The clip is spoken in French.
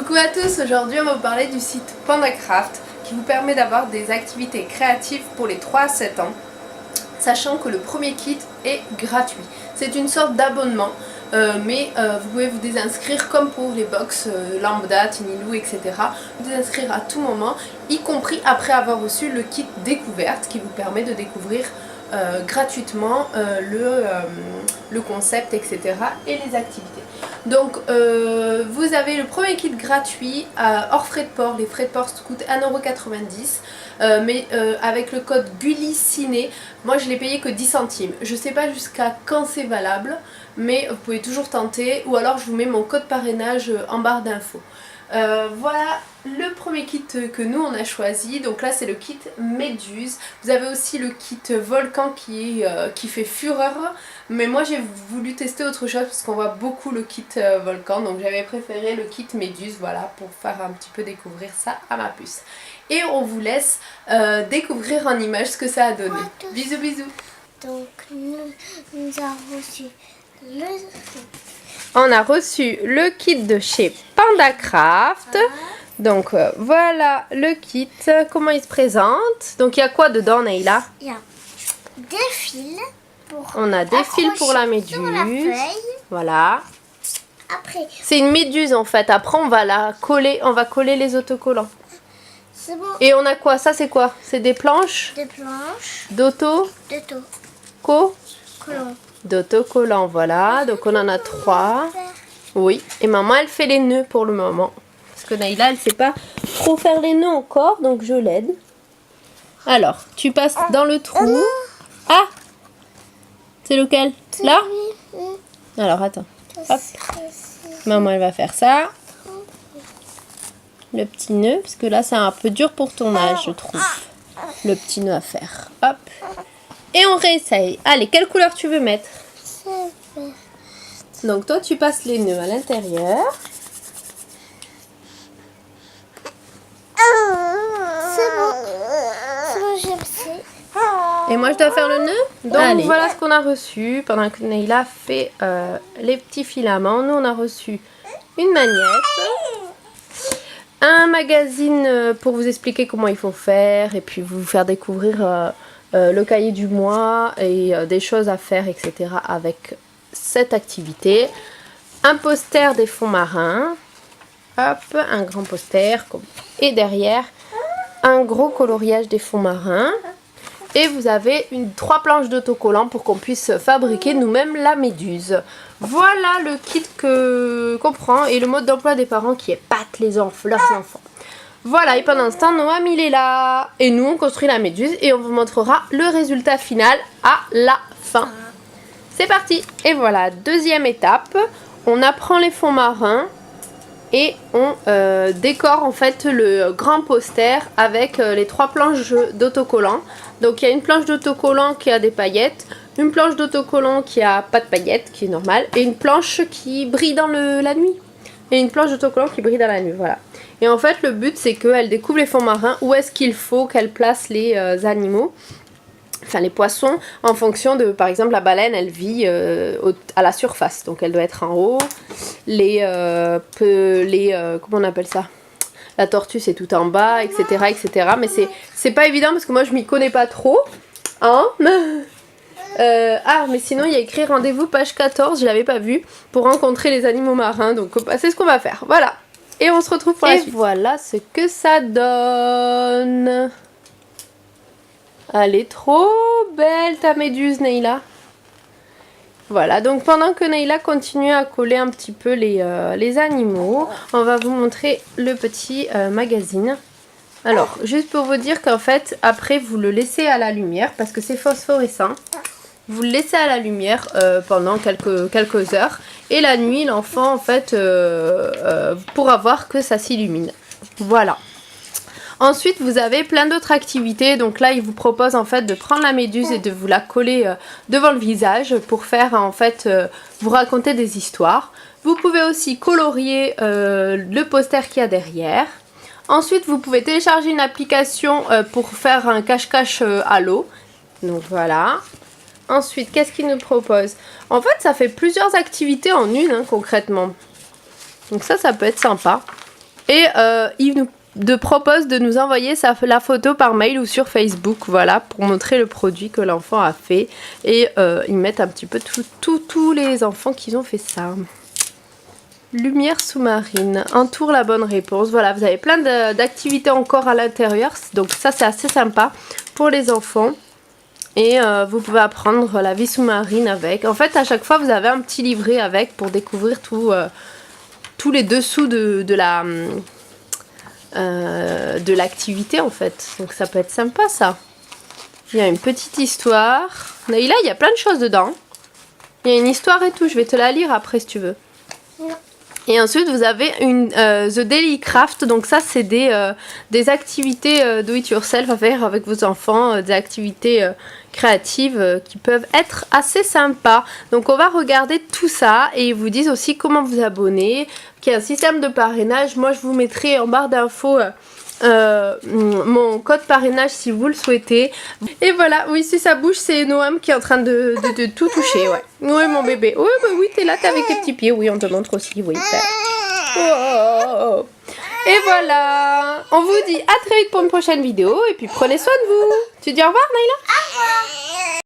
Coucou à tous, aujourd'hui on va vous parler du site PandaCraft qui vous permet d'avoir des activités créatives pour les 3 à 7 ans, sachant que le premier kit est gratuit. C'est une sorte d'abonnement, mais vous pouvez vous désinscrire comme pour les box Lambda, Tinilou, etc. Vous désinscrire à tout moment, y compris après avoir reçu le kit découverte qui vous permet de découvrir gratuitement le concept, etc. et les activités. Donc vous avez le premier kit gratuit hors frais de port. Les frais de port coûtent 1,90 €, mais avec le code GULICINÉ, moi je l'ai payé que 10 centimes. Je sais pas jusqu'à quand c'est valable, mais vous pouvez toujours tenter, ou alors je vous mets mon code parrainage en barre d'infos. Voilà le premier kit que nous on a choisi. Donc là c'est le kit Méduse. Vous avez aussi le kit Volcan qui fait fureur, mais moi j'ai voulu tester autre chose parce qu'on voit beaucoup le kit Volcan, donc j'avais préféré le kit Méduse, voilà, pour faire un petit peu découvrir ça à ma puce. Et on vous laisse découvrir en images ce que ça a donné. Bisous bisous. Donc nous avons reçu On a reçu le kit de chez PandaCraft. Donc voilà le kit, comment il se présente. Donc il y a quoi dedans, Neila? Il y a des fils pour On a des fils pour la méduse. sur la feuille. Voilà. Après, C'est une méduse en fait. Après on va la coller, on va coller les autocollants. c'est bon. Et on a quoi? Ça c'est quoi? C'est des planches Des planches d'autocollants. D'autocollants, voilà. Donc on en a 3. Oui. Et maman elle fait les nœuds pour le moment. Parce que Naïla elle sait pas trop faire les nœuds encore, donc je l'aide. Alors, tu passes dans le trou. Ah! C'est lequel? Là? Alors attends. Hop. Maman elle va faire ça. Le petit nœud, parce que là c'est un peu dur pour ton âge, je trouve. Le petit nœud à faire. Hop. Et on réessaye. Allez, quelle couleur tu veux mettre? Donc toi tu passes les nœuds à l'intérieur. C'est bon, je sais. Et moi je dois faire le nœud. Donc allez, voilà ce qu'on a reçu pendant que Neila fait les petits filaments. Nous on a reçu une magnette, un magazine pour vous expliquer comment il faut faire et puis vous faire découvrir le cahier du mois et des choses à faire, etc. avec cette activité. Un poster des fonds marins. Hop, un grand poster. Et derrière, un gros coloriage des fonds marins. Et vous avez 3 planches d'autocollants pour qu'on puisse fabriquer nous-mêmes la méduse. Voilà le kit qu'on prend et le mode d'emploi des parents qui épate leurs enfants. Voilà, et pendant ce temps, Noam il est là. Et nous on construit la méduse et on vous montrera le résultat final à la fin. C'est parti. Et voilà, deuxième étape. On apprend les fonds marins. Et on décore en fait le grand poster avec les 3 planches d'autocollants. Donc il y a une planche d'autocollant qui a des paillettes, une planche d'autocollant qui a pas de paillettes, qui est normale, et une planche qui brille dans la nuit. Et une planche d'autocollant qui brille dans la nuit, voilà. Et en fait le but c'est qu'elle découvre les fonds marins, où est-ce qu'il faut qu'elle place les animaux. Enfin les poissons, en fonction de, par exemple la baleine elle vit à la surface, donc elle doit être en haut. Comment on appelle ça, la tortue c'est tout en bas, etc., etc. Mais c'est pas évident parce que moi je m'y connais pas trop, hein. Ah mais sinon il y a écrit rendez-vous page 14, je l'avais pas vu, pour rencontrer les animaux marins, donc c'est ce qu'on va faire, voilà. Et on se retrouve pour la suite. Et voilà ce que ça donne. Elle est trop belle ta méduse, Neila. Voilà, donc pendant que Neila continue à coller un petit peu les animaux, on va vous montrer le petit magazine. Alors, juste pour vous dire qu'en fait, après vous le laissez à la lumière parce que c'est phosphorescent. Vous le laissez à la lumière pendant quelques heures. Et la nuit, l'enfant, en fait, pourra voir que ça s'illumine. Voilà. Ensuite, vous avez plein d'autres activités. Donc là, il vous propose en fait de prendre la méduse et de vous la coller devant le visage pour faire en fait vous raconter des histoires. Vous pouvez aussi colorier le poster qu'il y a derrière. Ensuite, vous pouvez télécharger une application pour faire un cache-cache à l'eau. Donc voilà. Ensuite, qu'est-ce qu'il nous propose? En fait, ça fait plusieurs activités en une, hein, concrètement. Donc ça peut être sympa. Et il nous propose de nous envoyer la photo par mail ou sur Facebook, voilà, pour montrer le produit que l'enfant a fait. Et ils mettent un petit peu tous les enfants qui ont fait ça. Lumière sous-marine, entoure la bonne réponse. Voilà, vous avez plein d'activités encore à l'intérieur. Donc ça, c'est assez sympa pour les enfants. Et vous pouvez apprendre la vie sous-marine avec. En fait, à chaque fois, vous avez un petit livret avec pour découvrir tous les dessous de l'activité, en fait. Donc ça peut être sympa, ça. Il y a une petite histoire. Naïla, il y a plein de choses dedans. Il y a une histoire et tout. Je vais te la lire après, si tu veux. Non. Et ensuite, vous avez une The Daily Craft. Donc ça, c'est des activités do it yourself à faire avec vos enfants. Des activités créatives qui peuvent être assez sympas. Donc on va regarder tout ça. Et ils vous disent aussi comment vous abonner. Qu'il y a un système de parrainage. Moi, je vous mettrai en barre d'infos mon code parrainage si vous le souhaitez. Et voilà, oui, si ça bouge, c'est Noam qui est en train de tout toucher, ouais. Oui, mon bébé. Oui, bah oui, t'es là, t'es avec tes petits pieds. Oui, on te montre aussi, oui. Oh. Et voilà, on vous dit à très vite pour une prochaine vidéo. Et puis prenez soin de vous. Tu dis au revoir, Naïla?